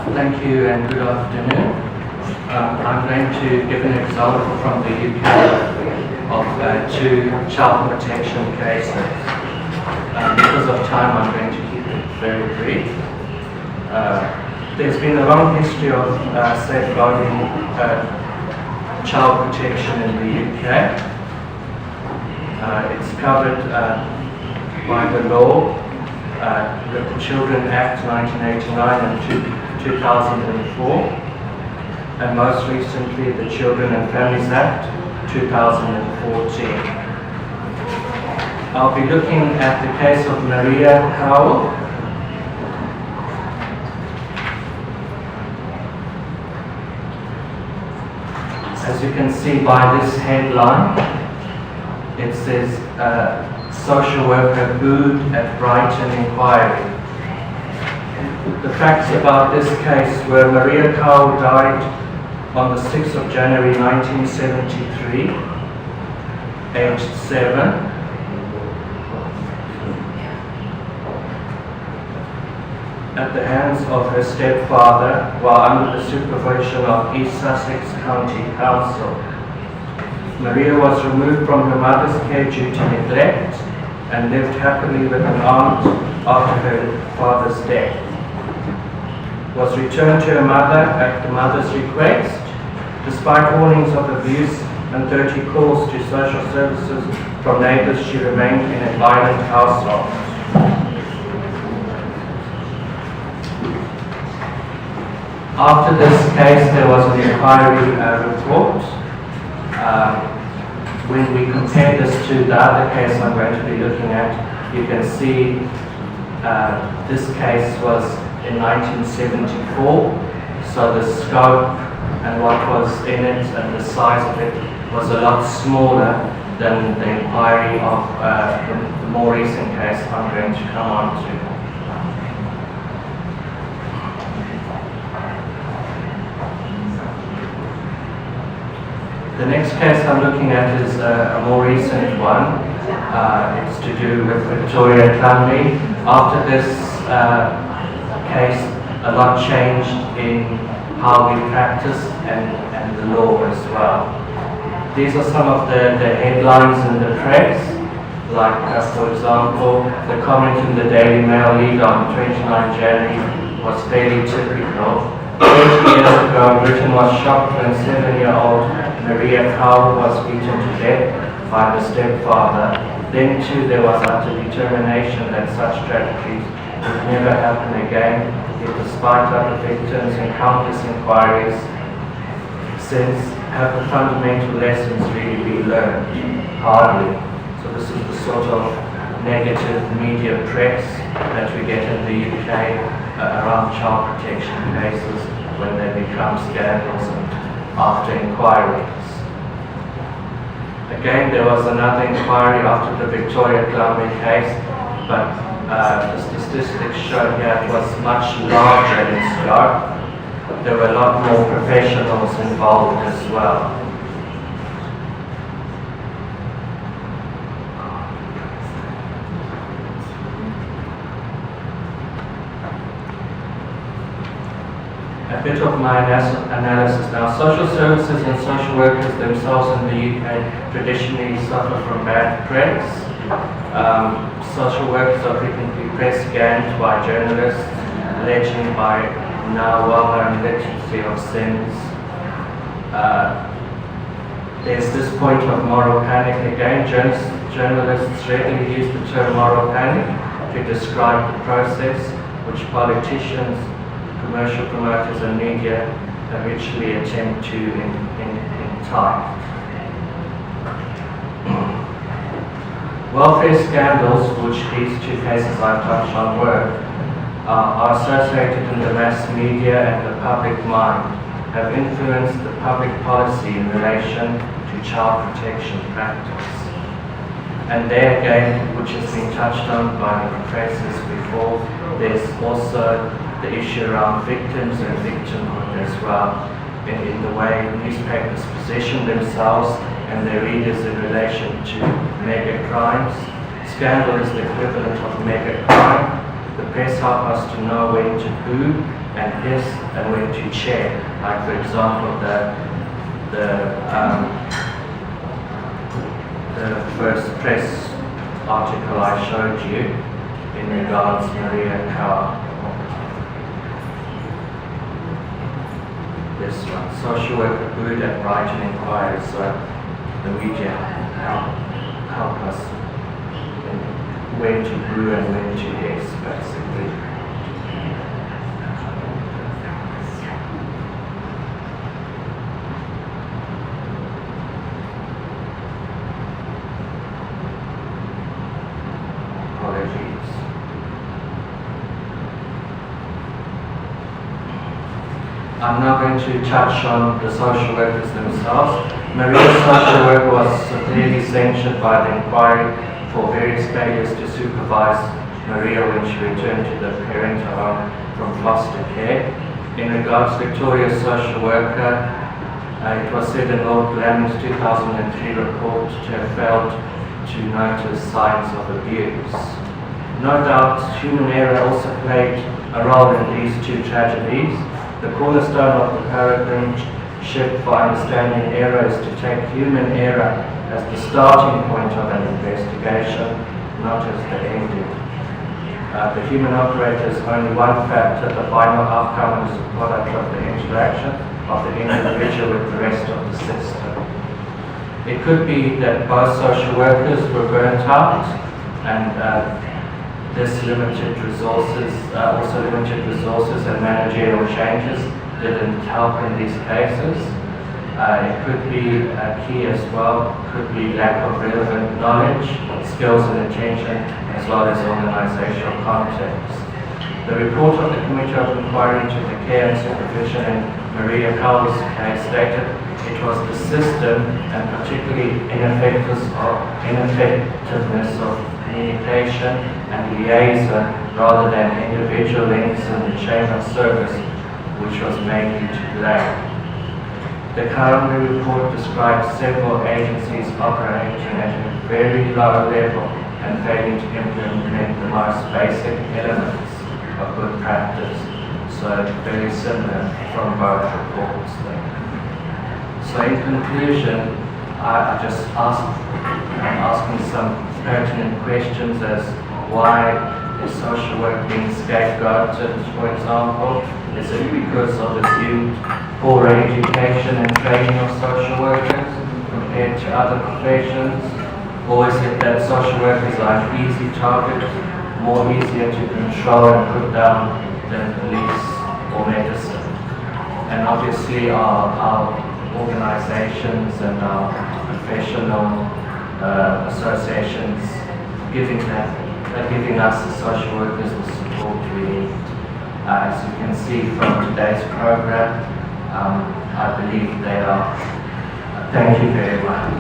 Thank you and good afternoon. I'm going to give an example from the UK of two child protection cases. Because of time, I'm going to keep it very brief. There's been a long history of safeguarding child protection in the UK. It's covered by the law, the Children Act 1989 and 2004, and most recently the Children and Families Act 2014. I'll be looking at the case of Maria Cowell. As you can see by this headline, it says social worker booed at Brighton inquiry. The facts about this case were Maria Cowell died on the 6th of January 1973, aged 7. At the hands of her stepfather while under the supervision of East Sussex County Council. Maria was removed from her mother's care due to neglect and lived happily with an aunt after her father's death. Was returned to her mother at the mother's request, despite warnings of abuse and 30 calls to social services from neighbours. She remained in a violent household. After this case, there was an inquiry report. When we compare this to the other case I'm going to be looking at, you can see this case was in 1974, so the scope and what was in it and the size of it was a lot smaller than the inquiry of the more recent case I'm going to come on to. The next case I'm looking at is a more recent one. It's to do with Victoria Clumby. After this case, a lot changed in how we practice and the law as well. These are some of the headlines in the press, like for example, the comment in the Daily Mail lead on 29 January was fairly typical. 20 years ago, Britain was shocked when 7-year-old Maria Cowell was beaten to death by the stepfather. Then too there was utter determination that such tragedies would never happen again, yet despite other victims and countless inquiries since, have the fundamental lessons really been learned? Hardly. So this is the sort of negative media press that we get in the UK around child protection cases when they become scandals and after inquiries. Again, there was another inquiry after the Victoria Clumby case, but the statistics show here it was much larger in scope. There were a lot more professionals involved as well. A bit of my analysis now. Social services and social workers themselves in the UK traditionally suffer from bad press. Social workers are frequently press ganged by journalists, alleging by now well-known literacy of sins. There's this point of moral panic again. Journalists regularly use the term moral panic to describe the process which politicians, commercial promoters and media habitually attempt to entice. Welfare scandals, which these two cases I've touched on were, are associated in the mass media and the public mind, have influenced the public policy in relation to child protection practice. And there again, which has been touched on by the professors before, there's also the issue around victims and victimhood as well, in the way newspapers position themselves and their readers in relation to mega crimes. Scandal is the equivalent of mega crime. The press help us to know when to boo and hiss and when to cheer. Like for example, the first press article I showed you in regards to Maria Carr. This one, social worker booed at Brighton inquiry, so the media help us in when to boo and when to hiss, basically. I'm now going to touch on the social workers themselves. Maria's social worker was severely censured by the inquiry for various failures to supervise Maria when she returned to the parent home from foster care. In regards to Victoria's social worker, it was said in Lord Glamon's 2003 report to have failed to notice signs of abuse. No doubt human error also played a role in these two tragedies. The cornerstone of the paradigm shift for understanding error is to take human error as the starting point of an investigation, not as the ending. The human operator is only one factor. The final outcome is a product of the interaction of the individual with the rest of the system. It could be that both social workers were burnt out and this limited resources and managerial changes didn't help in these cases. It could be key as well, could be lack of relevant knowledge, skills and attention, as well as organizational context. The report of the Committee of Inquiry into the Care and Supervision in Maria Carr's case stated it was the system and particularly ineffectiveness of communication and liaison rather than individual links in the chain of service which was mainly to blame. The Capranichetta report describes several agencies operating at a very low level and failing to implement the most basic elements of good practice. So very similar from both reports there. So in conclusion, I'm asking some pertinent questions as why is social work being scapegoated, for example? Is it because of assumed poor education and training of social workers compared to other professions? Or is it that social workers are an easy target, more easier to control and put down than police or medicine? And obviously our organizations and our professional associations giving us the social workers the support we need. As you can see from today's program, I believe they are. Thank you very much.